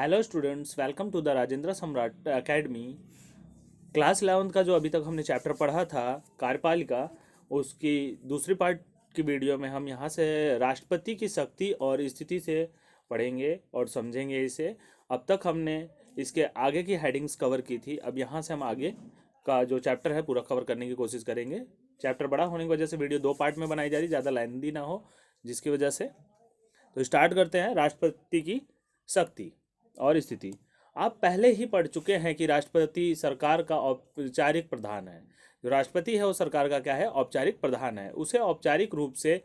Hello students, welcome to the Rajendra Samrat academy. Class 11th का जो अभी तक हमने चैप्टर पढ़ा था कार्यपालिका, उसकी दूसरी पार्ट की वीडियो में हम यहाँ से राष्ट्रपति की शक्ति और स्थिति से पढ़ेंगे और समझेंगे इसे। अब तक हमने इसके आगे की हेडिंग्स कवर की थी, अब यहाँ से हम आगे का जो चैप्टर है पूरा कवर करने की कोशिश करेंगे। चैप्टर बड़ा होने की वजह से वीडियो दो पार्ट में बनाई जा रही, ज़्यादा लेंथी ना हो जिसकी वजह से। तो स्टार्ट करते हैं राष्ट्रपति की शक्ति और स्थिति। आप पहले ही पढ़ चुके हैं कि राष्ट्रपति सरकार का औपचारिक प्रधान है। जो राष्ट्रपति है वो सरकार का क्या है? औपचारिक प्रधान है। उसे औपचारिक रूप से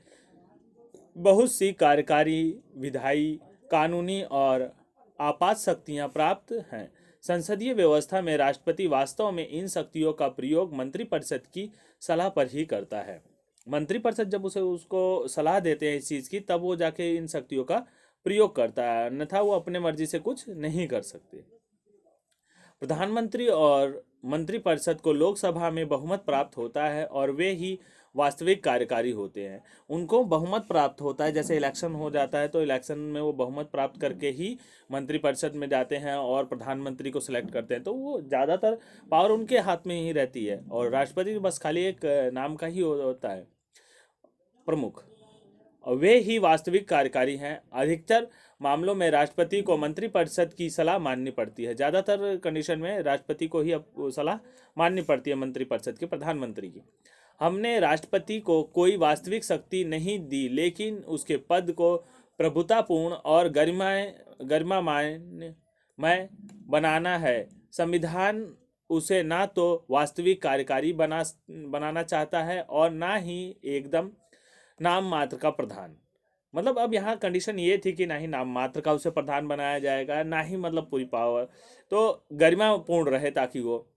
बहुत सी कार्यकारी, विधायी, कानूनी और आपात शक्तियां प्राप्त हैं। संसदीय व्यवस्था में राष्ट्रपति वास्तव में इन शक्तियों का प्रयोग मंत्रिपरिषद की सलाह पर ही करता है। मंत्रिपरिषद जब उसको सलाह देते हैं इस चीज़ की, तब वो जाके इन शक्तियों का प्रयोग करता है, अन्यथा वो अपने मर्जी से कुछ नहीं कर सकते। प्रधानमंत्री और मंत्रिपरिषद को लोकसभा में बहुमत प्राप्त होता है और वे ही वास्तविक कार्यकारी होते हैं। उनको बहुमत प्राप्त होता है, जैसे इलेक्शन हो जाता है तो इलेक्शन में वो बहुमत प्राप्त करके ही मंत्रिपरिषद में जाते हैं और प्रधानमंत्री को सिलेक्ट करते हैं, तो वो ज़्यादातर पावर उनके हाथ में ही रहती है। और राष्ट्रपति बस खाली एक नाम का ही होता है, प्रमुख। और वे ही वास्तविक कार्यकारी हैं। अधिकतर मामलों में राष्ट्रपति को मंत्रिपरिषद की सलाह माननी पड़ती है। ज़्यादातर कंडीशन में राष्ट्रपति को ही सलाह माननी पड़ती है मंत्रिपरिषद की, प्रधानमंत्री की। हमने राष्ट्रपति को कोई वास्तविक शक्ति नहीं दी, लेकिन उसके पद को प्रभुतापूर्ण और गरिमामय बनाना है। संविधान उसे ना तो वास्तविक कार्यकारी बनाना चाहता है और ना ही एकदम नाम मात्र का प्रधान। मतलब अब यहाँ कंडीशन ये थी कि ना ही नाम मात्र का उसे प्रधान बनाया जाएगा, ना ही मतलब पूरी पावर, तो गरिमापूर्ण रहे ताकि वो,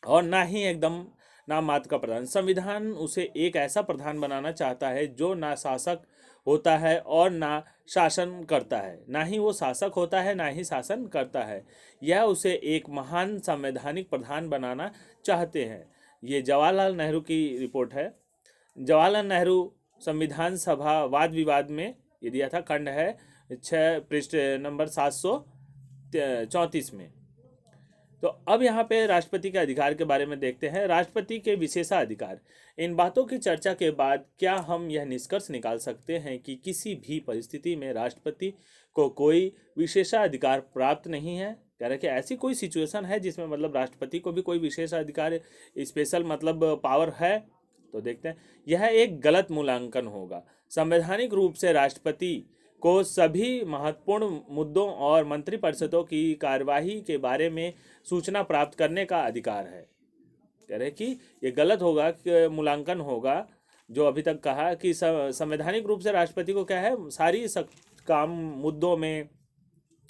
और ना ही एकदम नाम मात्र का प्रधान। संविधान उसे एक ऐसा प्रधान बनाना चाहता है जो ना शासक होता है और ना शासन करता है, ना ही वो शासक होता है ना ही शासन करता है। यह उसे एक महान संवैधानिक प्रधान बनाना चाहते हैं। ये जवाहरलाल नेहरू की रिपोर्ट है। जवाहरलाल नेहरू संविधान सभा वाद विवाद में ये दिया था, खंड है 6 पृष्ठ नंबर 734 में। तो अब यहाँ पे राष्ट्रपति के अधिकार के बारे में देखते हैं। राष्ट्रपति के विशेषाधिकार। इन बातों की चर्चा के बाद क्या हम यह निष्कर्ष निकाल सकते हैं कि किसी भी परिस्थिति में राष्ट्रपति को कोई विशेषाधिकार प्राप्त नहीं है? कह रहे कि ऐसी कोई सिचुएशन है जिसमें मतलब राष्ट्रपति को भी कोई विशेषाधिकार, स्पेशल मतलब पावर है? तो देखते हैं, यह एक गलत मूल्यांकन होगा। संवैधानिक रूप से राष्ट्रपति को सभी महत्वपूर्ण मुद्दों और मंत्रिपरिषदों की कार्यवाही के बारे में सूचना प्राप्त करने का अधिकार है। कह रहे कि ये गलत होगा, कि मूल्यांकन होगा जो अभी तक कहा कि संवैधानिक रूप से राष्ट्रपति को क्या है, सारी काम मुद्दों में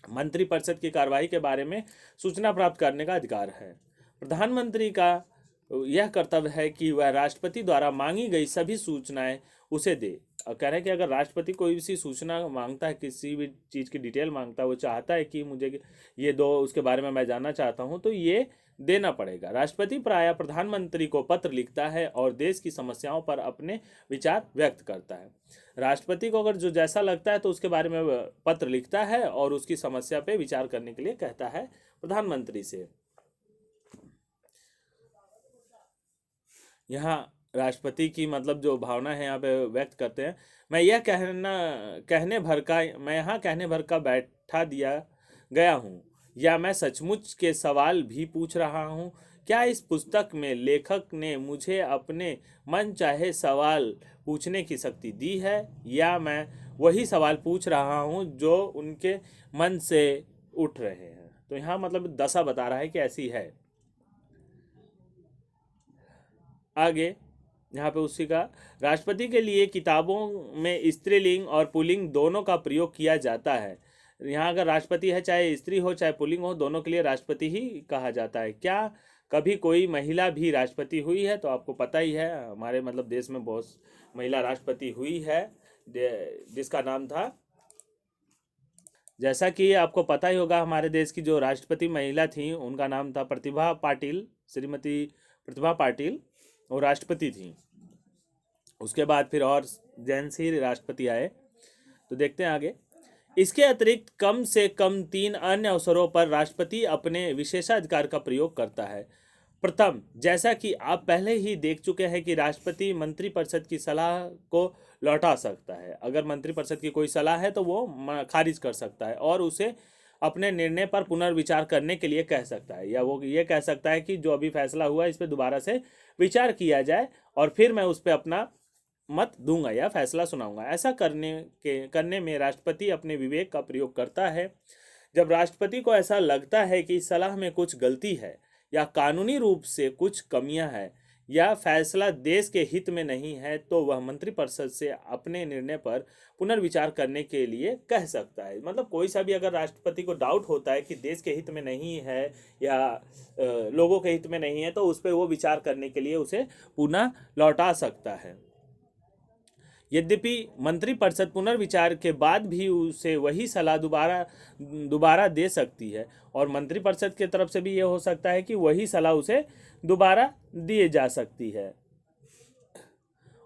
मंत्रिपरिषद की कार्यवाही के बारे में सूचना प्राप्त करने का अधिकार है। प्रधानमंत्री का यह कर्तव्य है कि वह राष्ट्रपति द्वारा मांगी गई सभी सूचनाएं उसे दे। और कह रहे हैं कि अगर राष्ट्रपति कोई सी सूचना मांगता है, किसी भी चीज़ की डिटेल मांगता है, वो चाहता है कि मुझे ये दो, उसके बारे में मैं जानना चाहता हूँ, तो ये देना पड़ेगा। राष्ट्रपति प्रायः प्रधानमंत्री को पत्र लिखता है और देश की समस्याओं पर अपने विचार व्यक्त करता है। राष्ट्रपति को अगर जो जैसा लगता है तो उसके बारे में पत्र लिखता है और उसकी समस्या पे विचार करने के लिए कहता है प्रधानमंत्री से। यहाँ राष्ट्रपति की मतलब जो भावना है यहाँ पे व्यक्त करते हैं। मैं यहाँ कहने भर का बैठा दिया गया हूँ, या मैं सचमुच के सवाल भी पूछ रहा हूँ? क्या इस पुस्तक में लेखक ने मुझे अपने मन चाहे सवाल पूछने की शक्ति दी है, या मैं वही सवाल पूछ रहा हूँ जो उनके मन से उठ रहे हैं? तो यहाँ मतलब दशा बता रहा है कि ऐसी है। आगे यहाँ पे उसी का, राष्ट्रपति के लिए किताबों में स्त्रीलिंग और पुल्लिंग दोनों का प्रयोग किया जाता है। यहाँ अगर राष्ट्रपति है, चाहे स्त्री हो चाहे पुल्लिंग हो, दोनों के लिए राष्ट्रपति ही कहा जाता है। क्या कभी कोई महिला भी राष्ट्रपति हुई है? तो आपको पता ही है, हमारे मतलब देश में बहुत महिला राष्ट्रपति हुई है, जिसका नाम था, जैसा कि आपको पता ही होगा, हमारे देश की जो राष्ट्रपति महिला थी उनका नाम था प्रतिभा पाटिल, श्रीमती प्रतिभा पाटिल, वो राष्ट्रपति थी। उसके बाद फिर और जेंट्स ही राष्ट्रपति आए। तो देखते हैं आगे। इसके अतिरिक्त कम से कम 3 अन्य अवसरों पर राष्ट्रपति अपने विशेषाधिकार का प्रयोग करता है। प्रथम, जैसा कि आप पहले ही देख चुके हैं कि राष्ट्रपति मंत्रिपरिषद की सलाह को लौटा सकता है। अगर मंत्रिपरिषद की कोई सलाह है तो वो खारिज कर सकता है और उसे अपने निर्णय पर पुनर्विचार करने के लिए कह सकता है, या वो ये कह सकता है कि जो अभी फैसला हुआ इस पर दोबारा से विचार किया जाए और फिर मैं उस पर अपना मत दूंगा या फैसला सुनाऊंगा। ऐसा करने में राष्ट्रपति अपने विवेक का प्रयोग करता है। जब राष्ट्रपति को ऐसा लगता है कि इस सलाह में कुछ गलती है या कानूनी रूप से कुछ कमियां हैं या फैसला देश के हित में नहीं है, तो वह मंत्रिपरिषद से अपने निर्णय पर पुनर्विचार करने के लिए कह सकता है। मतलब कोई सा भी अगर राष्ट्रपति को डाउट होता है कि देश के हित में नहीं है या लोगों के हित में नहीं है, तो उस पर वो विचार करने के लिए उसे पुनः लौटा सकता है। यद्यपि मंत्रिपरिषद पुनर्विचार के बाद भी उसे वही सलाह दोबारा दे सकती है और मंत्रिपरिषद की तरफ से भी ये हो सकता है कि वही सलाह उसे दोबारा दिए जा सकती है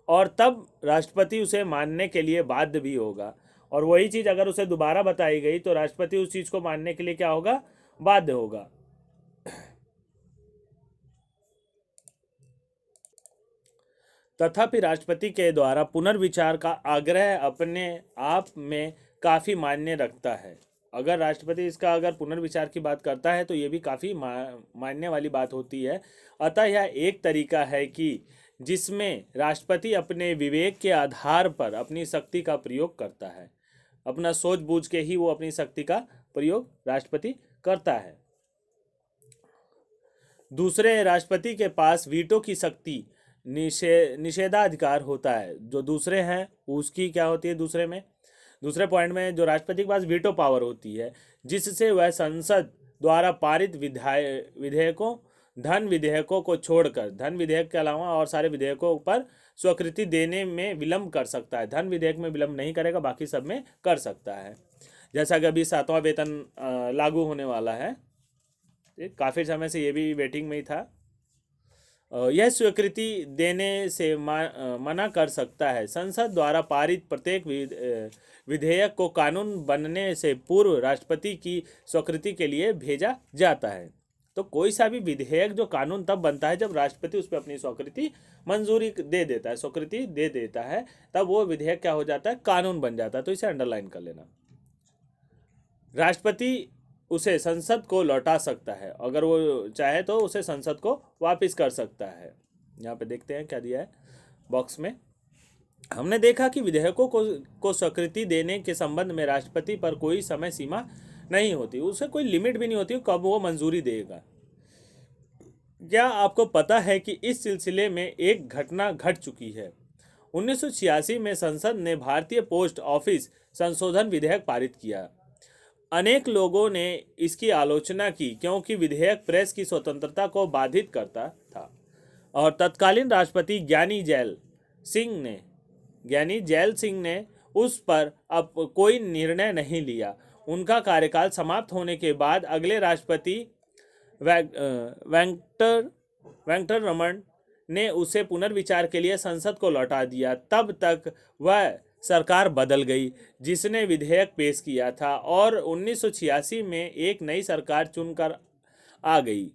और तब राष्ट्रपति उसे मानने के लिए बाध्य भी होगा। और वही चीज़ अगर उसे दोबारा बताई गई तो राष्ट्रपति उस चीज़ को मानने के लिए क्या होगा, बाध्य होगा। तथापि राष्ट्रपति के द्वारा पुनर्विचार का आग्रह अपने आप में काफ़ी मायने रखता है। अगर राष्ट्रपति इसका अगर पुनर्विचार की बात करता है तो ये भी काफ़ी मायने वाली बात होती है। अतः यह एक तरीका है कि जिसमें राष्ट्रपति अपने विवेक के आधार पर अपनी शक्ति का प्रयोग करता है। अपना सोच बूझ के ही वो अपनी शक्ति का प्रयोग राष्ट्रपति करता है। दूसरे, राष्ट्रपति के पास वीटो की शक्ति निषेधाधिकार होता है। जो दूसरे हैं उसकी क्या होती है, दूसरे पॉइंट में जो राष्ट्रपति के पास वीटो पावर होती है, जिससे वह संसद द्वारा पारित धन विधेयकों को छोड़कर, धन विधेयक के अलावा और सारे विधेयकों पर स्वीकृति देने में विलंब कर सकता है। धन विधेयक में विलंब नहीं करेगा, बाकी सब में कर सकता है। जैसा कि अभी 7वां वेतन लागू होने वाला है, काफ़ी समय से ये भी वेटिंग में ही था। यह स्वीकृति देने से मना कर सकता है। संसद द्वारा पारित प्रत्येक विधेयक को कानून बनने से पूर्व राष्ट्रपति की स्वीकृति के लिए भेजा जाता है। तो कोई सा भी विधेयक जो कानून तब बनता है जब राष्ट्रपति उस पर अपनी स्वीकृति दे देता है, तब वो विधेयक क्या हो जाता है, कानून बन जाता है। तो इसे अंडरलाइन कर लेना। राष्ट्रपति उसे संसद को लौटा सकता है, अगर वो चाहे तो उसे संसद को वापस कर सकता है। यहाँ पे देखते हैं क्या दिया है बॉक्स में। हमने देखा कि विधेयकों को स्वीकृति देने के संबंध में राष्ट्रपति पर कोई समय सीमा नहीं होती, उसे कोई लिमिट भी नहीं होती कब वो मंजूरी देगा। क्या आपको पता है कि इस सिलसिले में एक घटना घट चुकी है। 1986 में संसद ने भारतीय पोस्ट ऑफिस संशोधन विधेयक पारित किया। अनेक लोगों ने इसकी आलोचना की क्योंकि विधेयक प्रेस की स्वतंत्रता को बाधित करता था और तत्कालीन राष्ट्रपति ज्ञानी जैल सिंह ने उस पर अब कोई निर्णय नहीं लिया। उनका कार्यकाल समाप्त होने के बाद अगले राष्ट्रपति वेंकटरमण ने उसे पुनर्विचार के लिए संसद को लौटा दिया। तब तक वह सरकार बदल गई जिसने विधेयक पेश किया था और 1986 में एक नई सरकार चुनकर आ गई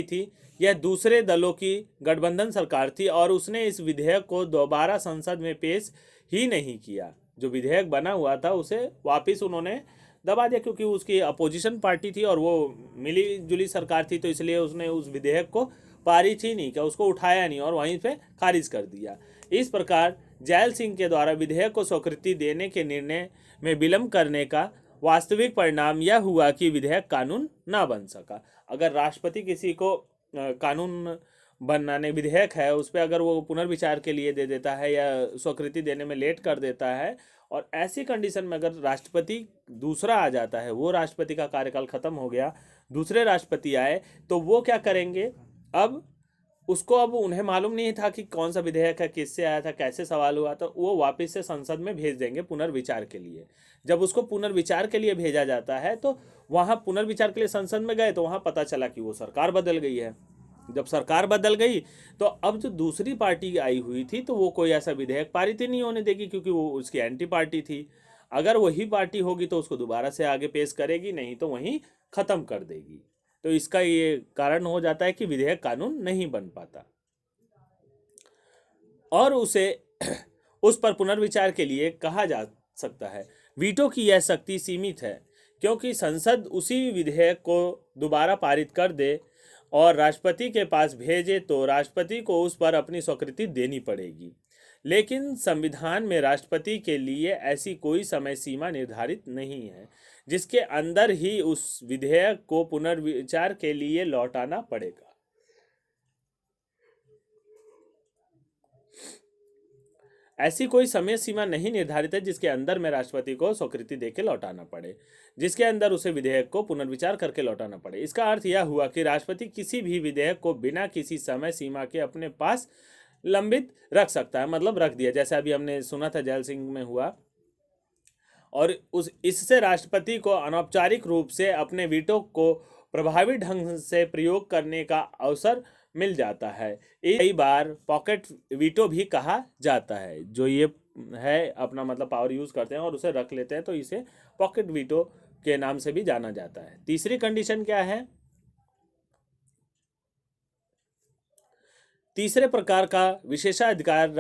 थी। यह दूसरे दलों की गठबंधन सरकार थी और उसने इस विधेयक को दोबारा संसद में पेश ही नहीं किया। जो विधेयक बना हुआ था उसे वापस उन्होंने दबा दिया क्योंकि उसकी अपोजिशन पार्टी थी और वो मिली जुली सरकार थी, तो इसलिए उसने उस विधेयक को पारित ही नहीं किया, उसको उठाया नहीं और वहीं पे खारिज कर दिया। इस प्रकार जैल सिंह के द्वारा विधेयक को स्वीकृति देने के निर्णय में विलंब करने का वास्तविक परिणाम यह हुआ कि विधेयक कानून ना बन सका। अगर राष्ट्रपति किसी को कानून बनाने विधेयक है उस पर अगर वो पुनर्विचार के लिए दे देता है या स्वीकृति देने में लेट कर देता है और ऐसी कंडीशन में अगर राष्ट्रपति दूसरा आ जाता है, वो राष्ट्रपति का कार्यकाल खत्म हो गया, दूसरे राष्ट्रपति आए, तो वो क्या करेंगे, अब उन्हें मालूम नहीं था कि कौन सा विधेयक है, किससे आया था, कैसे सवाल हुआ, तो वो वापस से संसद में भेज देंगे पुनर्विचार के लिए। जब उसको पुनर्विचार के लिए भेजा जाता है तो वहाँ पुनर्विचार के लिए संसद में गए तो वहाँ पता चला कि वो सरकार बदल गई है। जब सरकार बदल गई तो अब जो दूसरी पार्टी आई हुई थी तो वो कोई ऐसा विधेयक पारित ही नहीं होने देगी क्योंकि वो उसकी एंटी पार्टी थी। अगर वही पार्टी होगी तो उसको दोबारा से आगे पेश करेगी, नहीं तो वहीं खत्म कर देगी। तो इसका ये कारण हो जाता है कि विधेयक कानून नहीं बन पाता और उसे उस पर पुनर्विचार के लिए कहा जा सकता है। वीटो की यह शक्ति सीमित है क्योंकि संसद उसी विधेयक को दोबारा पारित कर दे और राष्ट्रपति के पास भेजे तो राष्ट्रपति को उस पर अपनी स्वीकृति देनी पड़ेगी। लेकिन संविधान में राष्ट्रपति के लिए ऐसी कोई समय सीमा निर्धारित नहीं है जिसके अंदर ही उस विधेयक को पुनर्विचार के लिए लौटाना पड़ेगा। ऐसी कोई समय सीमा नहीं निर्धारित है जिसके अंदर में राष्ट्रपति को स्वीकृति देके लौटाना पड़े, जिसके अंदर उसे विधेयक को पुनर्विचार करके लौटाना पड़े। इसका अर्थ यह हुआ कि राष्ट्रपति किसी भी विधेयक को बिना किसी समय सीमा के अपने पास लंबित रख सकता है, मतलब रख दिया, जैसे अभी हमने सुना था जैल सिंह में हुआ। और इससे राष्ट्रपति को अनौपचारिक रूप से अपने वीटो को प्रभावी ढंग से प्रयोग करने का अवसर मिल जाता है। कई बार पॉकेट वीटो भी कहा जाता है, जो ये है अपना मतलब पावर यूज करते हैं और उसे रख लेते हैं, तो इसे पॉकेट वीटो के नाम से भी जाना जाता है। तीसरी कंडीशन क्या है? तीसरे प्रकार का विशेषाधिकार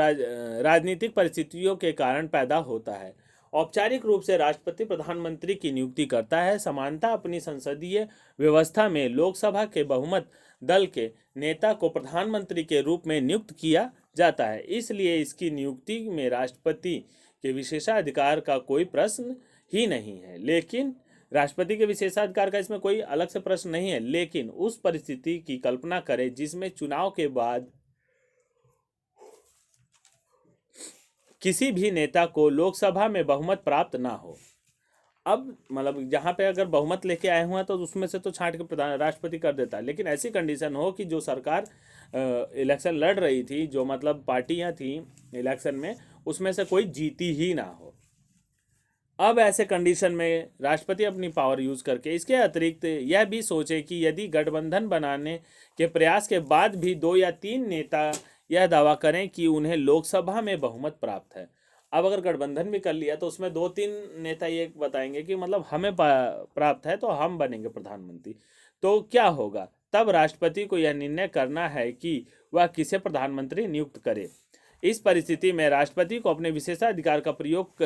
राजनीतिक परिस्थितियों के कारण पैदा होता है। औपचारिक रूप से राष्ट्रपति प्रधानमंत्री की नियुक्ति करता है। समानता अपनी संसदीय व्यवस्था में लोकसभा के बहुमत दल के नेता को प्रधानमंत्री के रूप में नियुक्त किया जाता है, इसलिए इसकी नियुक्ति में राष्ट्रपति के विशेषाधिकार का कोई प्रश्न ही नहीं है। लेकिन राष्ट्रपति के विशेषाधिकार का इसमें कोई अलग से प्रश्न नहीं है, लेकिन उस परिस्थिति की कल्पना करें जिसमें चुनाव के बाद किसी भी नेता को लोकसभा में बहुमत प्राप्त ना हो। अब मतलब जहाँ पे अगर बहुमत लेके आए हुए हैं तो उसमें से तो छांट के प्रधान राष्ट्रपति कर देता है, लेकिन ऐसी कंडीशन हो कि जो सरकार इलेक्शन लड़ रही थी, जो मतलब पार्टियां थी इलेक्शन में, उसमें से कोई जीती ही ना हो। अब ऐसे कंडीशन में राष्ट्रपति अपनी पावर यूज करके इसके अतिरिक्त यह भी सोचे कि यदि गठबंधन बनाने के प्रयास के बाद भी 2 या 3 नेता यह दावा करें कि उन्हें लोकसभा में बहुमत प्राप्त है। अब अगर गठबंधन भी कर लिया तो उसमें 2-3 नेता ये बताएंगे कि मतलब हमें प्राप्त है तो हम बनेंगे प्रधानमंत्री, तो क्या होगा? तब राष्ट्रपति को यह निर्णय करना है कि वह किसे प्रधानमंत्री नियुक्त करे। इस परिस्थिति में राष्ट्रपति को अपने विशेषाधिकार का प्रयोग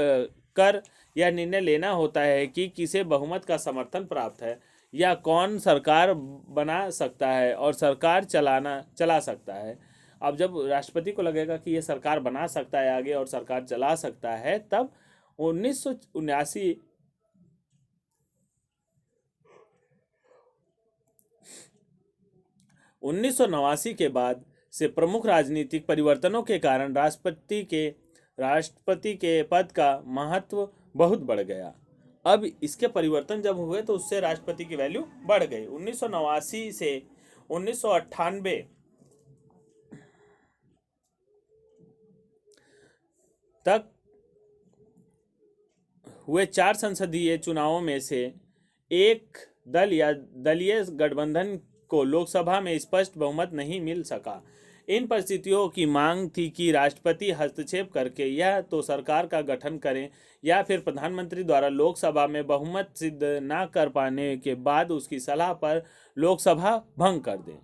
कर यह निर्णय लेना होता है कि किसे बहुमत का समर्थन प्राप्त है या कौन सरकार बना सकता है और सरकार चला सकता है। अब जब राष्ट्रपति को लगेगा कि ये सरकार बना सकता है आगे और सरकार चला सकता है, तब 1989 के बाद से प्रमुख राजनीतिक परिवर्तनों के कारण राष्ट्रपति के पद का महत्व बहुत बढ़ गया। अब इसके परिवर्तन जब हुए तो उससे राष्ट्रपति की वैल्यू बढ़ गई। 1989 से 1998 तक हुए 4 संसदीय चुनावों में से एक दल या दलीय गठबंधन को लोकसभा में स्पष्ट बहुमत नहीं मिल सका। इन परिस्थितियों की मांग थी कि राष्ट्रपति हस्तक्षेप करके या तो सरकार का गठन करें या फिर प्रधानमंत्री द्वारा लोकसभा में बहुमत सिद्ध न कर पाने के बाद उसकी सलाह पर लोकसभा भंग कर दें।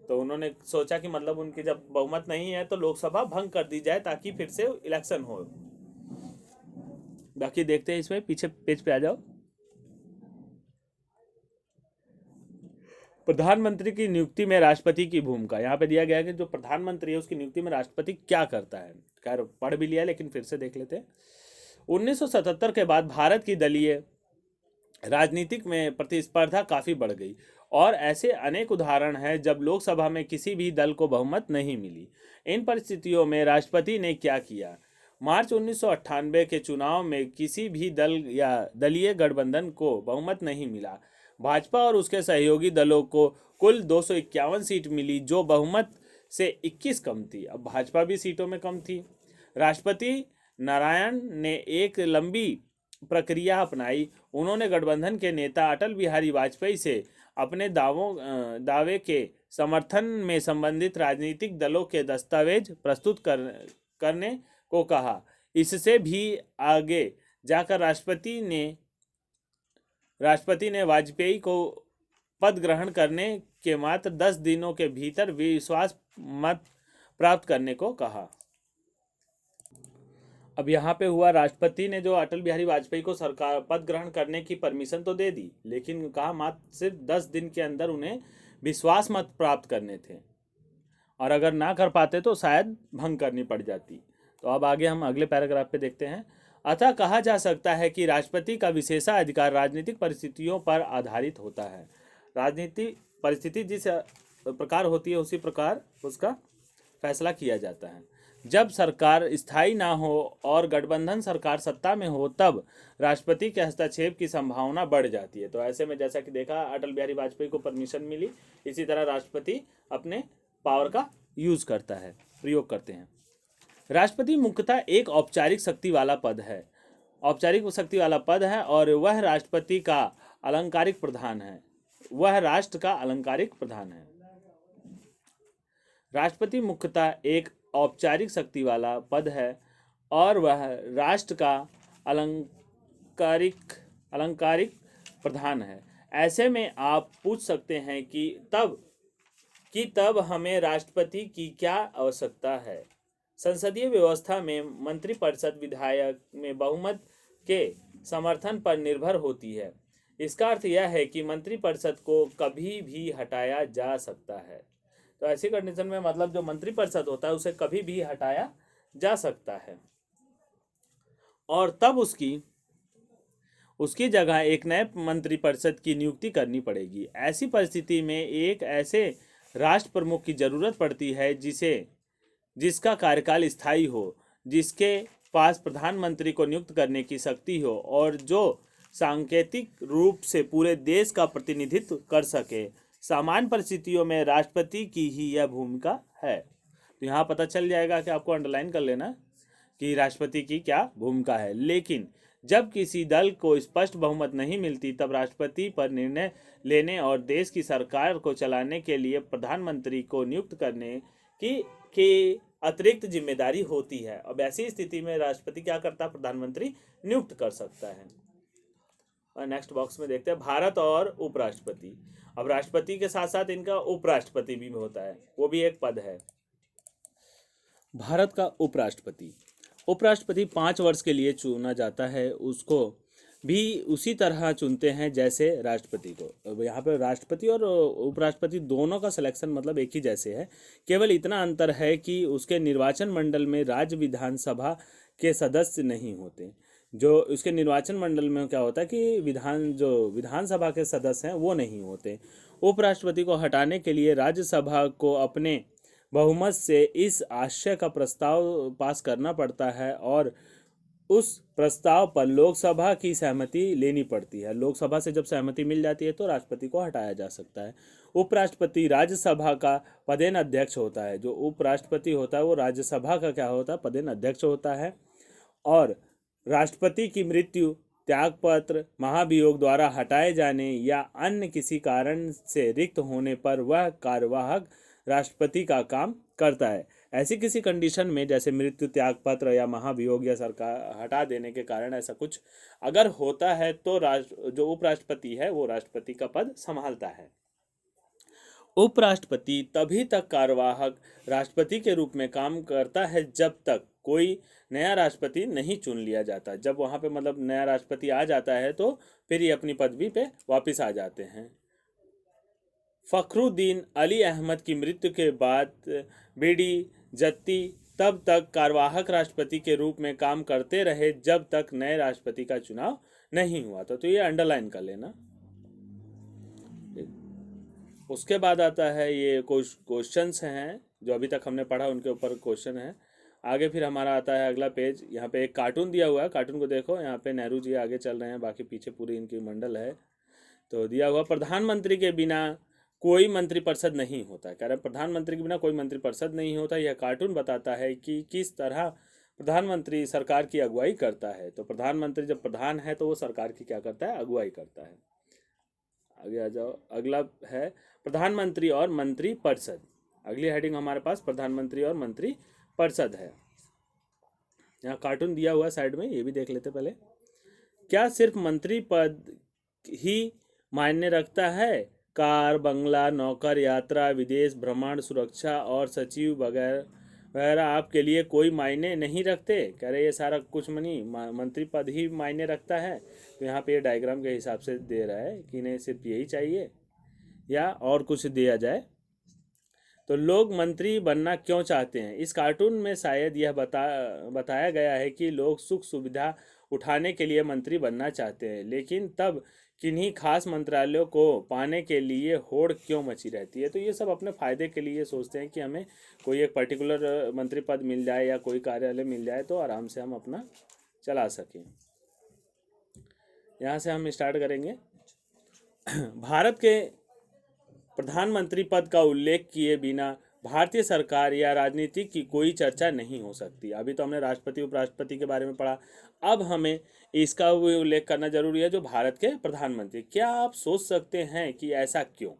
तो उन्होंने सोचा कि मतलब उनकी जब बहुमत नहीं है तो लोकसभा भंग कर दी जाए ताकि फिर से इलेक्शन हो। बाकी देखते हैं, इसमें पीछे पेज पे आ जाओ। प्रधानमंत्री की नियुक्ति में राष्ट्रपति की भूमिका यहाँ पे दिया गया है कि जो प्रधानमंत्री है उसकी नियुक्ति में राष्ट्रपति क्या करता है। खैर पढ़ भी लिया लेकिन फिर से देख लेते हैं। 1977 के बाद भारत की दलीय राजनीतिक में प्रतिस्पर्धा काफी बढ़ गई और ऐसे अनेक उदाहरण हैं जब लोकसभा में किसी भी दल को बहुमत नहीं मिली। इन परिस्थितियों में राष्ट्रपति ने क्या किया? मार्च 1998 के चुनाव में किसी भी दल या दलीय गठबंधन को बहुमत नहीं मिला। भाजपा और उसके सहयोगी दलों को कुल 251 सीट मिली, जो बहुमत से 21 कम थी। अब भाजपा भी सीटों में कम थी। राष्ट्रपति नारायण ने एक लंबी प्रक्रिया अपनाई। उन्होंने गठबंधन के नेता अटल बिहारी वाजपेयी से अपने दावे के समर्थन में संबंधित राजनीतिक दलों के दस्तावेज प्रस्तुत करने को कहा। इससे भी आगे जाकर राष्ट्रपति ने वाजपेयी को पद ग्रहण करने के मात्र 10 दिनों के भीतर विश्वास मत प्राप्त करने को कहा। अब यहाँ पे हुआ, राष्ट्रपति ने जो अटल बिहारी वाजपेयी को सरकार पद ग्रहण करने की परमिशन तो दे दी, लेकिन कहा मात्र सिर्फ 10 दिन के अंदर उन्हें विश्वास मत प्राप्त करने थे, और अगर ना कर पाते तो शायद भंग करनी पड़ जाती। तो अब आगे हम अगले पैराग्राफ पे देखते हैं। अतः कहा जा सकता है कि राष्ट्रपति का विशेषाधिकार राजनीतिक परिस्थितियों पर आधारित होता है। राजनीतिक परिस्थिति जिस प्रकार होती है उसी प्रकार उसका फैसला किया जाता है। जब सरकार स्थायी ना हो और गठबंधन सरकार सत्ता में हो तब राष्ट्रपति के हस्तक्षेप की संभावना बढ़ जाती है। तो ऐसे में जैसा कि देखा, अटल बिहारी वाजपेयी को परमिशन मिली, इसी तरह राष्ट्रपति अपने पावर का यूज करता है, प्रयोग करते हैं। राष्ट्रपति मुख्यतः एक औपचारिक शक्ति वाला पद है, और वह राष्ट्रपति का अलंकारिक प्रधान है, वह राष्ट्र का अलंकारिक प्रधान है। राष्ट्रपति मुख्यतः एक औपचारिक शक्ति वाला पद है और वह राष्ट्र का अलंकारिक प्रधान है। ऐसे में आप पूछ सकते हैं कि तब हमें राष्ट्रपति की क्या आवश्यकता है। संसदीय व्यवस्था में मंत्रिपरिषद विधायक में बहुमत के समर्थन पर निर्भर होती है। इसका अर्थ यह है कि मंत्रिपरिषद को कभी भी हटाया जा सकता है। तो ऐसी कंडीशन में मतलब जो मंत्रिपरिषद होता है उसे कभी भी हटाया जा सकता है, और तब उसकी जगह एक नए मंत्रिपरिषद की नियुक्ति करनी पड़ेगी। ऐसी परिस्थिति में एक ऐसे राष्ट्र प्रमुख की जरूरत पड़ती है जिसका कार्यकाल स्थायी हो, जिसके पास प्रधानमंत्री को नियुक्त करने की शक्ति हो और जो सांकेतिक रूप से पूरे देश का प्रतिनिधित्व कर सके। सामान्य परिस्थितियों में राष्ट्रपति की ही यह भूमिका है। तो यहाँ पता चल जाएगा कि आपको अंडरलाइन कर लेना कि राष्ट्रपति की क्या भूमिका है। लेकिन जब किसी दल को स्पष्ट बहुमत नहीं मिलती तब राष्ट्रपति पर निर्णय लेने और देश की सरकार को चलाने के लिए प्रधानमंत्री को नियुक्त करने की अतिरिक्त जिम्मेदारी होती है। अब ऐसी स्थिति में राष्ट्रपति क्या करता है, प्रधानमंत्री नियुक्त कर सकता है। और नेक्स्ट बॉक्स में देखते हैं भारत और उपराष्ट्रपति। अब राष्ट्रपति के साथ साथ इनका उपराष्ट्रपति भी होता है, वो भी एक पद है। भारत का उपराष्ट्रपति 5 वर्ष के लिए चुना जाता है, उसको भी उसी तरह चुनते हैं जैसे राष्ट्रपति को। अब यहाँ पर राष्ट्रपति और उपराष्ट्रपति दोनों का सिलेक्शन मतलब एक ही जैसे है, केवल इतना अंतर है कि उसके निर्वाचन मंडल में राज्य विधानसभा के सदस्य नहीं होते। जो उसके निर्वाचन मंडल में क्या होता है कि विधानसभा के सदस्य हैं वो नहीं होते। उपराष्ट्रपति को हटाने के लिए राज्यसभा को अपने बहुमत से इस आशय का प्रस्ताव पास करना पड़ता है और उस प्रस्ताव पर लोकसभा की सहमति लेनी पड़ती है। लोकसभा से जब सहमति मिल जाती है तो राष्ट्रपति को हटाया जा सकता है। उपराष्ट्रपति राज्यसभा का पदेन अध्यक्ष होता है। जो उपराष्ट्रपति होता है वो राज्यसभा का क्या होता है, पदेन अध्यक्ष होता है। और राष्ट्रपति की मृत्यु, त्यागपत्र, महाभियोग द्वारा हटाए जाने या अन्य किसी कारण से रिक्त होने पर वह कार्यवाहक राष्ट्रपति का काम करता है। ऐसी किसी कंडीशन में जैसे मृत्यु, त्यागपत्र या महाभियोग या सरकार हटा देने के कारण ऐसा कुछ अगर होता है तो जो उपराष्ट्रपति है वो राष्ट्रपति का पद संभालता है। उपराष्ट्रपति तभी तक कार्यवाहक राष्ट्रपति के रूप में काम करता है जब तक कोई नया राष्ट्रपति नहीं चुन लिया जाता। जब वहाँ पे मतलब नया राष्ट्रपति आ जाता है तो फिर ये अपनी पदवी पे वापस आ जाते हैं। फखरुद्दीन अली अहमद की मृत्यु के बाद बीडी जत्ती तब तक कार्यवाहक राष्ट्रपति के रूप में काम करते रहे जब तक नए राष्ट्रपति का चुनाव नहीं हुआ था। तो ये अंडरलाइन कर लेना। उसके बाद आता है ये कुछ क्वेश्चंस हैं जो अभी तक हमने पढ़ा, उनके ऊपर क्वेश्चन है। आगे फिर हमारा आता है अगला पेज। यहाँ पे एक कार्टून दिया हुआ है, कार्टून को देखो। यहाँ पे नेहरू जी आगे चल रहे हैं, बाकी पीछे पूरी इनकी मंडल है। तो दिया हुआ प्रधानमंत्री के बिना कोई मंत्रिपरिषद नहीं होता। कह रहे प्रधानमंत्री के बिना कोई मंत्रिपरिषद नहीं होता। यह कार्टून बताता है कि किस तरह प्रधानमंत्री सरकार की अगुवाई करता है। तो प्रधानमंत्री जब प्रधान है तो वो सरकार की क्या करता है, अगुवाई करता है। आगे आ जाओ, अगला है प्रधानमंत्री और मंत्रिपरिषद। अगली हेडिंग हमारे पास प्रधानमंत्री और मंत्रिपरिषद है। यहाँ कार्टून दिया हुआ है साइड में, ये भी देख लेते पहले। क्या सिर्फ मंत्री पद ही मायने रखता है? कार, बंगला, नौकर, यात्रा, विदेश भ्रमण, सुरक्षा और सचिव वगैरह वगैरह आपके लिए कोई मायने नहीं रखते? कह रहे ये सारा कुछ नहीं, मंत्री पद ही मायने रखता है। तो यहाँ पे ये डायग्राम के हिसाब से दे रहा है कि इन्हें सिर्फ यही चाहिए या और कुछ दिया जाए। तो लोग मंत्री बनना क्यों चाहते हैं? इस कार्टून में शायद यह बताया गया है कि लोग सुख सुविधा उठाने के लिए मंत्री बनना चाहते हैं, लेकिन तब किन्हीं खास मंत्रालयों को पाने के लिए होड़ क्यों मची रहती है? तो ये सब अपने फायदे के लिए सोचते हैं कि हमें कोई एक पर्टिकुलर मंत्री पद मिल जाए या कोई कार्यालय मिल जाए तो आराम से हम अपना चला सकें। यहाँ से हम स्टार्ट करेंगे। भारत के प्रधानमंत्री पद का उल्लेख किए बिना भारतीय सरकार या राजनीति की कोई चर्चा नहीं हो सकती। अभी तो हमने राष्ट्रपति उपराष्ट्रपति के बारे में पढ़ा, अब हमें इसका भी उल्लेख करना जरूरी है, जो भारत के प्रधानमंत्री। क्या आप सोच सकते हैं कि ऐसा क्यों?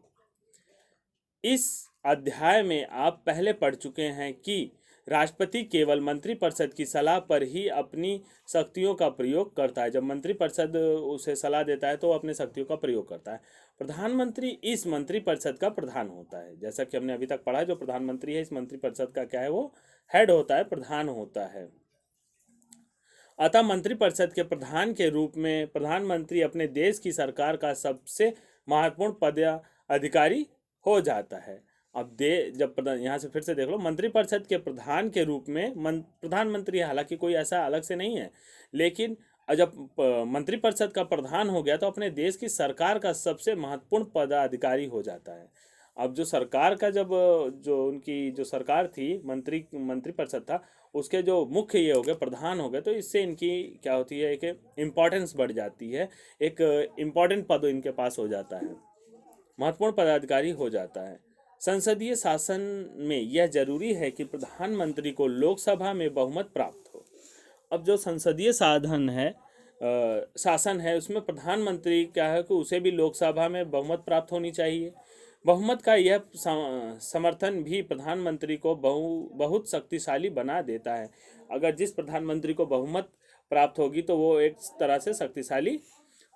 इस अध्याय में आप पहले पढ़ चुके हैं कि राष्ट्रपति केवल मंत्रिपरिषद की सलाह पर ही अपनी शक्तियों का प्रयोग करता है। जब मंत्रिपरिषद उसे सलाह देता है तो वो अपनी शक्तियों का प्रयोग करता है। प्रधानमंत्री इस मंत्रिपरिषद का प्रधान होता है। जैसा कि हमने अभी तक पढ़ा, जो प्रधानमंत्री है इस मंत्रिपरिषद का क्या है, वो हेड होता है, प्रधान होता है। अतः मंत्रिपरिषद के प्रधान के रूप में प्रधानमंत्री अपने देश की सरकार का सबसे महत्वपूर्ण पदाधिकारी हो जाता है। अब जब यहाँ से फिर से देख लो, मंत्रिपरिषद के प्रधान के रूप में प्रधानमंत्री, हालांकि कोई ऐसा अलग से नहीं है, लेकिन जब मंत्रिपरिषद का प्रधान हो गया तो अपने देश की सरकार का सबसे महत्वपूर्ण पदाधिकारी हो जाता है। अब जो सरकार का जो उनकी जो सरकार थी, मंत्रिपरिषद था, उसके जो मुख्य ये हो गए, प्रधान हो गए, तो इससे इनकी क्या होती है, एक इम्पोर्टेंस बढ़ जाती है, एक इम्पोर्टेंट पद इनके पास हो जाता है, महत्वपूर्ण पदाधिकारी हो जाता है। संसदीय शासन में यह जरूरी है कि प्रधानमंत्री को लोकसभा में बहुमत प्राप्त हो। अब जो संसदीय शासन है उसमें प्रधानमंत्री क्या है कि उसे भी लोकसभा में बहुमत प्राप्त होनी चाहिए। बहुमत का यह समर्थन भी प्रधानमंत्री को बहुत शक्तिशाली बना देता है। अगर जिस प्रधानमंत्री को बहुमत प्राप्त होगी तो वो एक तरह से शक्तिशाली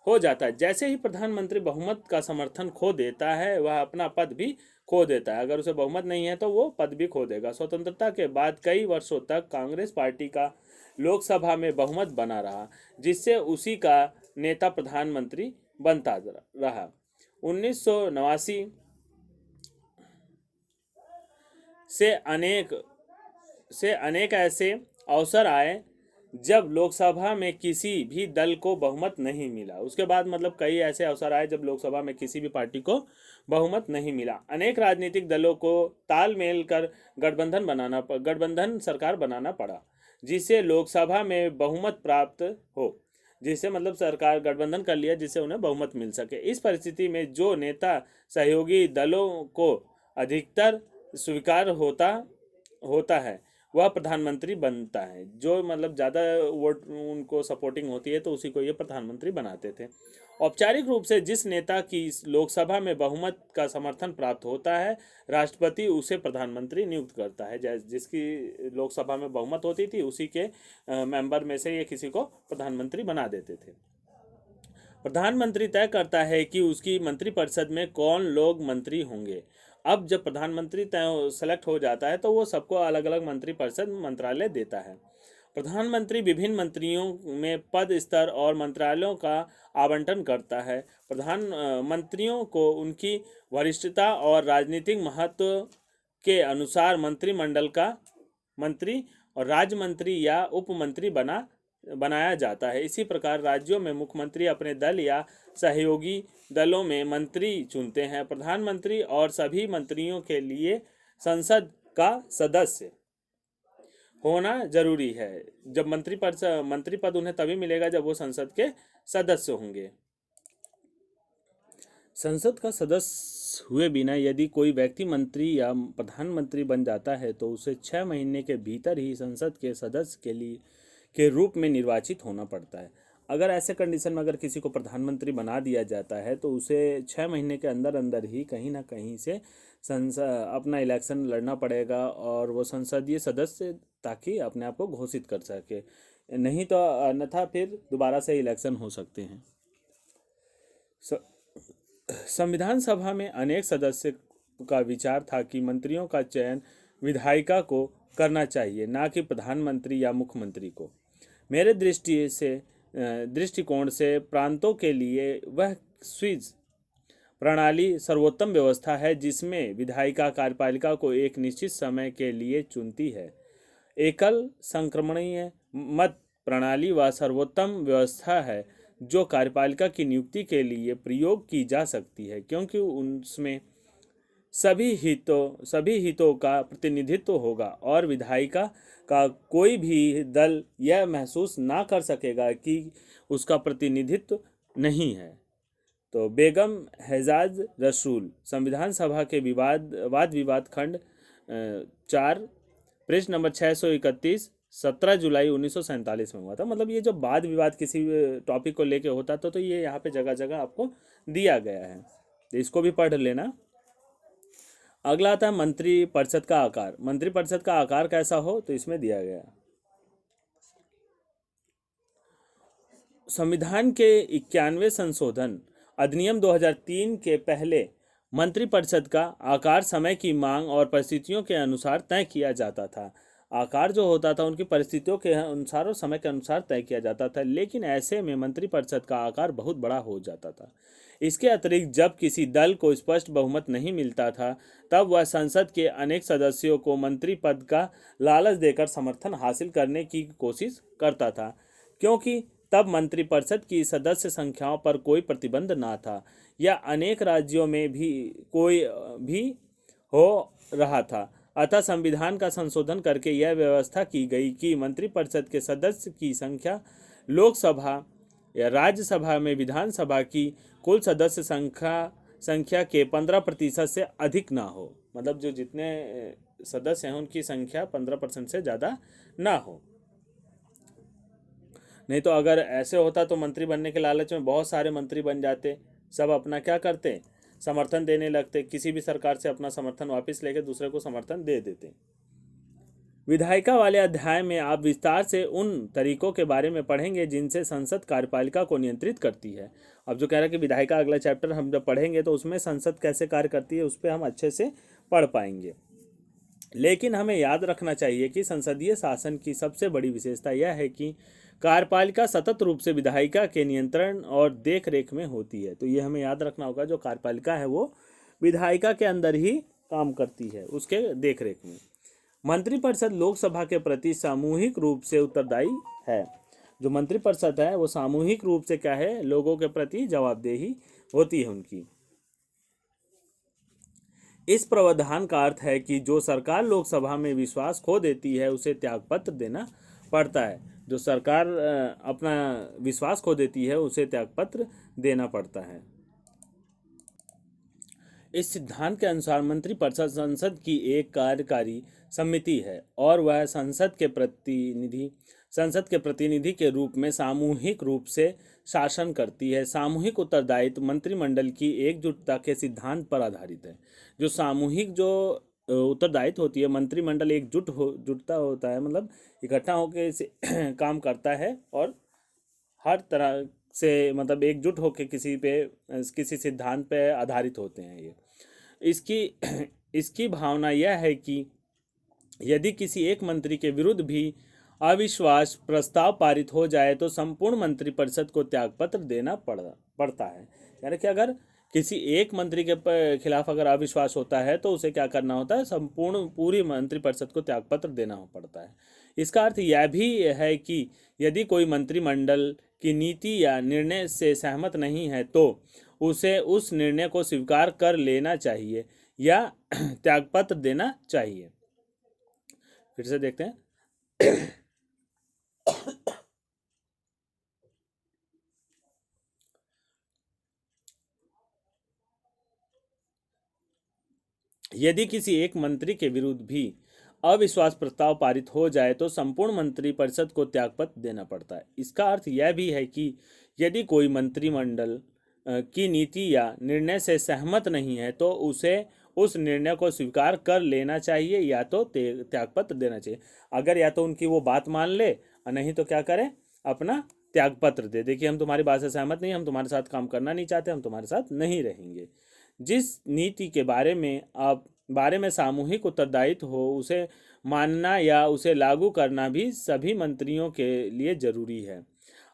हो जाता है। जैसे ही प्रधानमंत्री बहुमत का समर्थन खो देता है, वह अपना पद भी खो देता है। अगर उसे बहुमत नहीं है तो वो पद भी खो देगा। स्वतंत्रता के बाद कई वर्षों तक कांग्रेस पार्टी का लोकसभा में बहुमत बना रहा, जिससे उसी का नेता प्रधानमंत्री बनता रहा। 1989 से अनेक ऐसे अवसर आए जब लोकसभा में किसी भी दल को बहुमत नहीं मिला। उसके बाद मतलब कई ऐसे अवसर आए जब लोकसभा में किसी भी पार्टी को बहुमत नहीं मिला। अनेक राजनीतिक दलों को तालमेल कर गठबंधन सरकार बनाना पड़ा, जिससे लोकसभा में बहुमत प्राप्त हो। जिससे मतलब सरकार गठबंधन कर लिया जिससे उन्हें बहुमत मिल सके। इस परिस्थिति में जो नेता सहयोगी दलों को अधिकतर स्वीकार होता है वह प्रधानमंत्री बनता है। जो मतलब ज़्यादा वोट उनको सपोर्टिंग होती है तो उसी को ये प्रधानमंत्री बनाते थे। औपचारिक रूप से जिस नेता की लोकसभा में बहुमत का समर्थन प्राप्त होता है, राष्ट्रपति उसे प्रधानमंत्री नियुक्त करता है। जिसकी लोकसभा में बहुमत होती थी उसी के मेंबर में से ये किसी को प्रधानमंत्री बना देते थे। प्रधानमंत्री तय करता है कि उसकी मंत्रिपरिषद में कौन लोग मंत्री होंगे। अब जब प्रधानमंत्री तय सेलेक्ट हो जाता है तो वो सबको अलग अलग मंत्रिपरिषद मंत्रालय देता है। प्रधानमंत्री विभिन्न मंत्रियों में पद, स्तर और मंत्रालयों का आवंटन करता है। मंत्रियों को उनकी वरिष्ठता और राजनीतिक महत्व के अनुसार मंत्रिमंडल का मंत्री और राज्य मंत्री या उपमंत्री बनाया जाता है। इसी प्रकार राज्यों में मुख्यमंत्री अपने दल या सहयोगी दलों में मंत्री चुनते हैं। प्रधानमंत्री और सभी मंत्रियों के लिए संसद का सदस्य होना जरूरी है। जब मंत्री पद उन्हें तभी मिलेगा जब वो संसद के सदस्य होंगे। संसद का सदस्य हुए बिना यदि कोई व्यक्ति मंत्री या प्रधानमंत्री बन जाता है तो उसे 6 महीने के भीतर ही संसद के सदस्य के रूप में निर्वाचित होना पड़ता है। अगर ऐसे कंडीशन में अगर किसी को प्रधानमंत्री बना दिया जाता है तो उसे 6 महीने के अंदर अंदर ही कहीं ना कहीं से अपना इलेक्शन लड़ना पड़ेगा और वो संसदीय सदस्य ताकि अपने आप को घोषित कर सके। नहीं तो अन्यथा फिर दोबारा से इलेक्शन हो सकते हैं। संविधान सभा में अनेक सदस्य का विचार था कि मंत्रियों का चयन विधायिका को करना चाहिए, ना कि प्रधानमंत्री या मुख्यमंत्री को। मेरे दृष्टिकोण से प्रांतों के लिए वह स्विस प्रणाली सर्वोत्तम व्यवस्था है जिसमें विधायिका कार्यपालिका को एक निश्चित समय के लिए चुनती है। एकल संक्रमणीय मत प्रणाली वह सर्वोत्तम व्यवस्था है जो कार्यपालिका की नियुक्ति के लिए प्रयोग की जा सकती है, क्योंकि उसमें सभी हितों का प्रतिनिधित्व होगा और विधायिका का कोई भी दल यह महसूस ना कर सकेगा कि उसका प्रतिनिधित्व नहीं है। तो बेगम हेजाज रसूल, संविधान सभा के वाद विवाद खंड 4, पृष्ठ नंबर 631, 17 जुलाई 1947 में हुआ था। मतलब ये जो वाद विवाद किसी टॉपिक को लेके होता तो ये यहाँ पे जगह जगह आपको दिया गया है, तो इसको भी पढ़ लेना। अगला आता है मंत्रिपरिषद का आकार। मंत्रिपरिषद का आकार कैसा हो तो इसमें दिया गया। संविधान के 91वें संशोधन अधिनियम 2003 के पहले मंत्रिपरिषद का आकार समय की मांग और परिस्थितियों के अनुसार तय किया जाता था। आकार जो होता था उनकी परिस्थितियों के अनुसार और समय के अनुसार तय किया जाता था, लेकिन ऐसे में मंत्रिपरिषद का आकार बहुत बड़ा हो जाता था। इसके अतिरिक्त जब किसी दल को स्पष्ट बहुमत नहीं मिलता था तब वह संसद के अनेक सदस्यों को मंत्री पद का लालच देकर समर्थन हासिल करने की कोशिश करता था, क्योंकि तब मंत्रिपरिषद की सदस्य संख्याओं पर कोई प्रतिबंध ना था या अनेक राज्यों में भी कोई भी हो रहा था। अतः संविधान का संशोधन करके यह व्यवस्था की गई कि मंत्रिपरिषद के सदस्य की संख्या लोकसभा या राज्यसभा में विधानसभा की कुल सदस्य संख्या के 15% से अधिक ना हो। मतलब जो जितने सदस्य हैं उनकी संख्या 15% से ज़्यादा ना हो। नहीं तो अगर ऐसे होता तो मंत्री बनने के लालच में बहुत सारे मंत्री बन जाते, सब अपना क्या करते, समर्थन देने लगते, किसी भी सरकार से अपना समर्थन वापस लेके दूसरे को समर्थन दे देते। विधायिका वाले अध्याय में आप विस्तार से उन तरीकों के बारे में पढ़ेंगे जिनसे संसद कार्यपालिका को नियंत्रित करती है। अब जो कह रहा है कि विधायिका अगला चैप्टर हम जब पढ़ेंगे तो उसमें संसद कैसे कार्य करती है उस पर हम अच्छे से पढ़ पाएंगे। लेकिन हमें याद रखना चाहिए कि संसदीय शासन की सबसे बड़ी विशेषता यह है कि कार्यपालिका सतत रूप से विधायिका के नियंत्रण और देख रेख में होती है। तो ये हमें याद रखना होगा, जो कार्यपालिका है वो विधायिका के अंदर ही काम करती है, उसके देख रेख में। मंत्रिपरिषद लोकसभा के प्रति सामूहिक रूप से उत्तरदायी है। जो मंत्रिपरिषद है वो सामूहिक रूप से क्या है, लोगों के प्रति जवाबदेही होती है उनकी। इस प्रावधान का अर्थ है कि जो सरकार लोकसभा में विश्वास खो देती है उसे त्यागपत्र देना पड़ता है। जो सरकार अपना विश्वास खो देती है उसे त्यागपत्र देना पड़ता है। इस सिद्धांत के अनुसार मंत्रिपरिषद संसद की एक कार्यकारी समिति है और वह संसद के प्रतिनिधि के रूप में सामूहिक रूप से शासन करती है। सामूहिक उत्तरदायित्व मंत्रिमंडल की एकजुटता के सिद्धांत पर आधारित है। जो सामूहिक जो उत्तरदायित्व होती है, मंत्रिमंडल जुटता होता है, मतलब इकट्ठा होकर काम करता है और हर तरह से मतलब एकजुट होकर किसी सिद्धांत पे आधारित होते हैं। ये इसकी भावना यह है कि यदि किसी एक मंत्री के विरुद्ध भी अविश्वास प्रस्ताव पारित हो जाए तो संपूर्ण मंत्रिपरिषद को त्यागपत्र देना पड़ता है। यानी कि अगर किसी एक मंत्री के खिलाफ अगर अविश्वास होता है तो उसे क्या करना होता है, पूरी मंत्रिपरिषद को त्यागपत्र देना पड़ता है। इसका अर्थ यह भी है कि यदि कोई मंत्रिमंडल की नीति या निर्णय से सहमत नहीं है तो उसे उस निर्णय को स्वीकार कर लेना चाहिए या त्यागपत्र देना चाहिए। फिर से देखते हैं। यदि किसी एक मंत्री के विरुद्ध भी अविश्वास प्रस्ताव पारित हो जाए तो संपूर्ण मंत्रिपरिषद को त्यागपत्र देना पड़ता है। इसका अर्थ यह भी है कि यदि कोई मंत्रिमंडल की नीति या निर्णय से सहमत नहीं है तो उसे उस निर्णय को स्वीकार कर लेना चाहिए या तो त्यागपत्र देना चाहिए। अगर या तो उनकी वो बात मान ले और नहीं तो क्या करें, अपना त्याग पत्र दे देखिए हम तुम्हारी बात से सहमत नहीं, हम तुम्हारे साथ काम करना नहीं चाहते, हम तुम्हारे साथ नहीं रहेंगे। जिस नीति के बारे में सामूहिक उत्तरदायित्व हो उसे मानना या उसे लागू करना भी सभी मंत्रियों के लिए जरूरी है।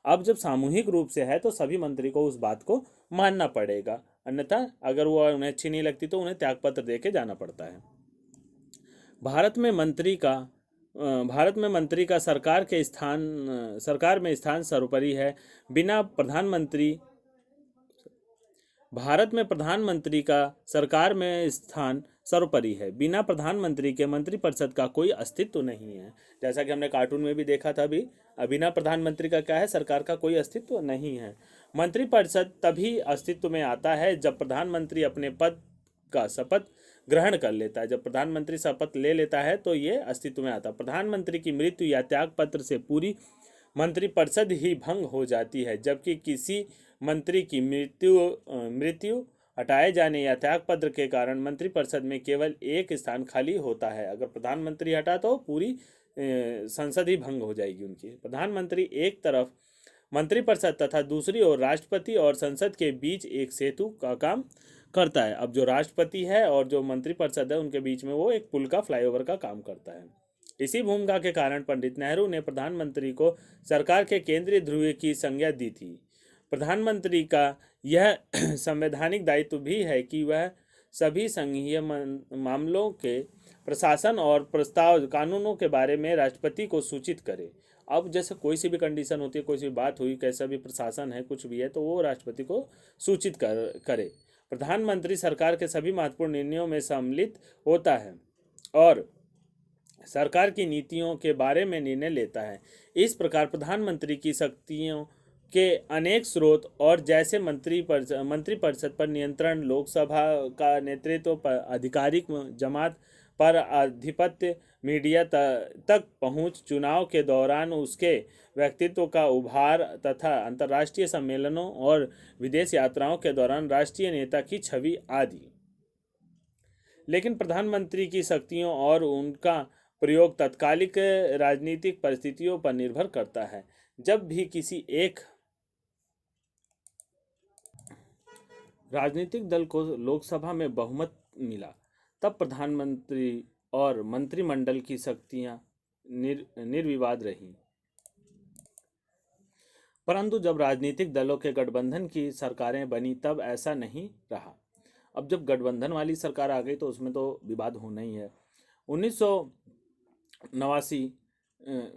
अब जब सामूहिक रूप से है तो सभी मंत्री को उस बात को मानना पड़ेगा, अन्यथा अगर वो उन्हें अच्छी नहीं लगती तो उन्हें त्यागपत्र दे के जाना पड़ता है। भारत में मंत्री का सरकार में स्थान सर्वोपरि है। बिना प्रधानमंत्री भारत में प्रधानमंत्री का सरकार में स्थान सर्वोपरि है। बिना प्रधानमंत्री के मंत्रिपरिषद का कोई अस्तित्व नहीं है। जैसा कि हमने कार्टून में भी देखा था, अभी बिना प्रधानमंत्री का क्या है, सरकार का कोई अस्तित्व नहीं है। मंत्रिपरिषद तभी अस्तित्व में आता है जब प्रधानमंत्री अपने पद का शपथ ग्रहण कर लेता है। जब प्रधानमंत्री शपथ ले लेता है तो ये अस्तित्व में आता है। प्रधानमंत्री की मृत्यु या त्याग पत्र से पूरी मंत्रिपरिषद ही भंग हो जाती है, जबकि किसी मंत्री की मृत्यु हटाए जाने या त्यागपत्र के कारण मंत्रिपरिषद में केवल एक स्थान खाली होता है। अगर प्रधानमंत्री हटा तो पूरी संसद ही भंग हो जाएगी उनकी। प्रधानमंत्री एक तरफ मंत्रिपरिषद तथा दूसरी ओर राष्ट्रपति और संसद के बीच एक सेतु का काम करता है। अब जो राष्ट्रपति है और जो मंत्रिपरिषद है उनके बीच में वो एक पुल का, फ्लाईओवर का काम करता है। इसी भूमिका के कारण पंडित नेहरू ने प्रधानमंत्री को सरकार के केंद्रीय ध्रुव की संज्ञा दी थी। प्रधानमंत्री का यह संवैधानिक दायित्व भी है कि वह सभी संघीय मामलों के प्रशासन और प्रस्ताव कानूनों के बारे में राष्ट्रपति को सूचित करे। अब जैसे कोई सी भी कंडीशन होती है, कोई सी भी बात हुई, कैसा भी प्रशासन है, कुछ भी है, तो वो राष्ट्रपति को सूचित करे। प्रधानमंत्री सरकार के सभी महत्वपूर्ण निर्णयों में सम्मिलित होता है और सरकार की नीतियों के बारे में निर्णय लेता है। इस प्रकार प्रधानमंत्री की शक्तियों के अनेक स्रोत और जैसे मंत्रिपरिषद पर नियंत्रण, लोकसभा का नेतृत्व पर आधिकारिक जमात पर आधिपत्य, मीडिया तक पहुंच, चुनाव के दौरान उसके व्यक्तित्व का उभार तथा अंतर्राष्ट्रीय सम्मेलनों और विदेश यात्राओं के दौरान राष्ट्रीय नेता की छवि आदि। लेकिन प्रधानमंत्री की शक्तियों और उनका प्रयोग तत्कालिक राजनीतिक परिस्थितियों पर निर्भर करता है। जब भी किसी एक राजनीतिक दल को लोकसभा में बहुमत मिला, तब प्रधानमंत्री और मंत्रिमंडल की शक्तियां निर्विवाद रहीं। परंतु जब राजनीतिक दलों के गठबंधन की सरकारें बनी तब ऐसा नहीं रहा। अब जब गठबंधन वाली सरकार आ गई तो उसमें तो विवाद होना ही है। 1989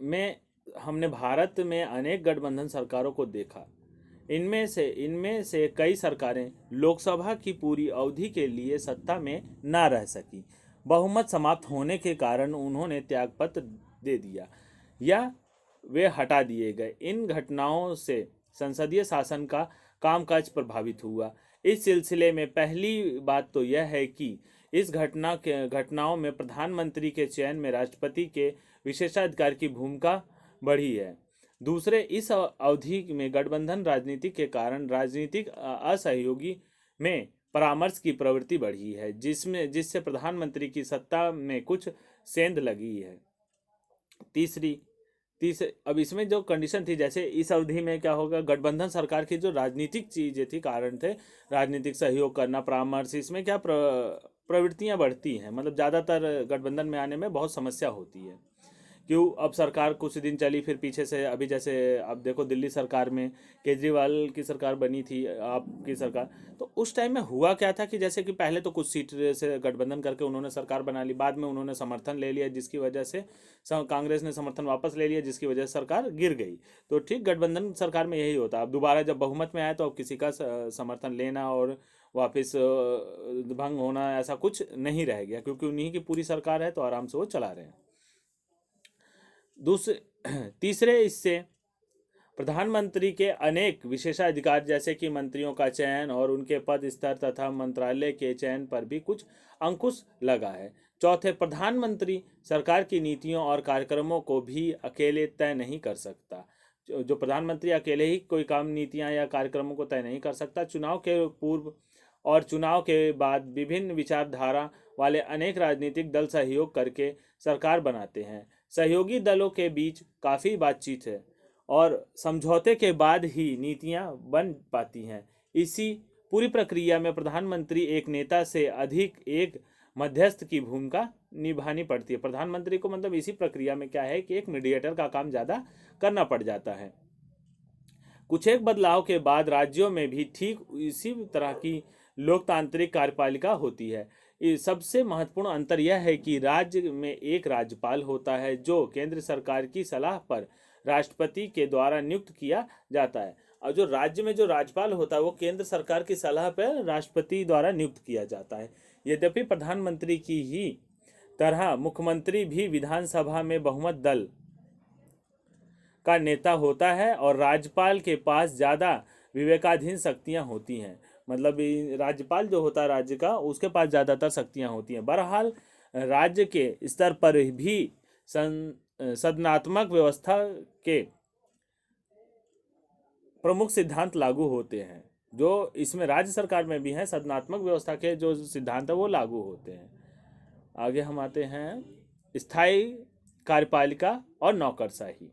में हमने भारत में अनेक गठबंधन सरकारों को देखा। इनमें से कई सरकारें लोकसभा की पूरी अवधि के लिए सत्ता में ना रह सकी। बहुमत समाप्त होने के कारण उन्होंने त्यागपत्र दे दिया या वे हटा दिए गए। इन घटनाओं से संसदीय शासन का कामकाज प्रभावित हुआ। इस सिलसिले में पहली बात तो यह है कि इस घटनाओं में प्रधानमंत्री के चयन में राष्ट्रपति के विशेषाधिकार की भूमिका बढ़ी है। दूसरे, इस अवधि में गठबंधन राजनीति के कारण राजनीतिक असहयोगी में परामर्श की प्रवृत्ति बढ़ी है, जिससे प्रधानमंत्री की सत्ता में कुछ सेंध लगी है। तीसरे अब इसमें जो कंडीशन थी, जैसे इस अवधि में क्या होगा, गठबंधन सरकार की जो राजनीतिक चीजें थी, कारण थे राजनीतिक सहयोग करना, परामर्श, इसमें क्या प्रवृत्तियां बढ़ती हैं। मतलब ज़्यादातर गठबंधन में आने में बहुत समस्या होती है। क्यों, अब सरकार कुछ दिन चली, फिर पीछे से अभी जैसे अब देखो दिल्ली सरकार में केजरीवाल की सरकार बनी थी, आपकी सरकार, तो उस टाइम में हुआ क्या था कि जैसे कि पहले तो कुछ सीट से गठबंधन करके उन्होंने सरकार बना ली, बाद में उन्होंने समर्थन ले लिया, जिसकी वजह से कांग्रेस ने समर्थन वापस ले लिया, जिसकी वजह से सरकार गिर गई। तो ठीक गठबंधन सरकार में यही होता है। अब दोबारा जब बहुमत में आया तो अब किसी का समर्थन लेना और वापस भंग होना ऐसा कुछ नहीं रह गया, क्योंकि उन्हीं की पूरी सरकार है तो आराम से वो चला रहे हैं। तीसरे, इससे प्रधानमंत्री के अनेक विशेषाधिकार जैसे कि मंत्रियों का चयन और उनके पद स्तर तथा मंत्रालय के चयन पर भी कुछ अंकुश लगा है। चौथे, प्रधानमंत्री सरकार की नीतियों और कार्यक्रमों को भी अकेले तय नहीं कर सकता। जो प्रधानमंत्री अकेले ही कोई काम, नीतियां या कार्यक्रमों को तय नहीं कर सकता। चुनाव के पूर्व और चुनाव के बाद विभिन्न विचारधारा वाले अनेक राजनीतिक दल सहयोग करके सरकार बनाते हैं। सहयोगी दलों के बीच काफ़ी बातचीत है और समझौते के बाद ही नीतियां बन पाती हैं। इसी पूरी प्रक्रिया में प्रधानमंत्री एक नेता से अधिक एक मध्यस्थ की भूमिका निभानी पड़ती है। प्रधानमंत्री को मतलब इसी प्रक्रिया में क्या है कि एक मीडिएटर का काम ज़्यादा करना पड़ जाता है। कुछ एक बदलाव के बाद राज्यों में भी ठीक इसी तरह की लोकतांत्रिक कार्यपालिका होती है। सबसे महत्वपूर्ण अंतर यह है कि राज्य में एक राज्यपाल होता है जो केंद्र सरकार की सलाह पर राष्ट्रपति के द्वारा नियुक्त किया जाता है, और जो राज्य में जो राज्यपाल होता है वो केंद्र सरकार की सलाह पर राष्ट्रपति द्वारा नियुक्त किया जाता है। यद्यपि प्रधानमंत्री की ही तरह मुख्यमंत्री भी विधानसभा में बहुमत दल का नेता होता है और राज्यपाल के पास ज़्यादा विवेकाधीन शक्तियां होती हैं। मतलब राज्यपाल जो होता है राज्य का, उसके पास ज़्यादातर शक्तियां होती हैं। बहरहाल राज्य के स्तर पर भी सदनात्मक व्यवस्था के प्रमुख सिद्धांत लागू होते हैं। जो इसमें राज्य सरकार में भी हैं, सदनात्मक व्यवस्था के जो सिद्धांत है वो लागू होते हैं। आगे हम आते हैं स्थायी कार्यपालिका और नौकरशाही।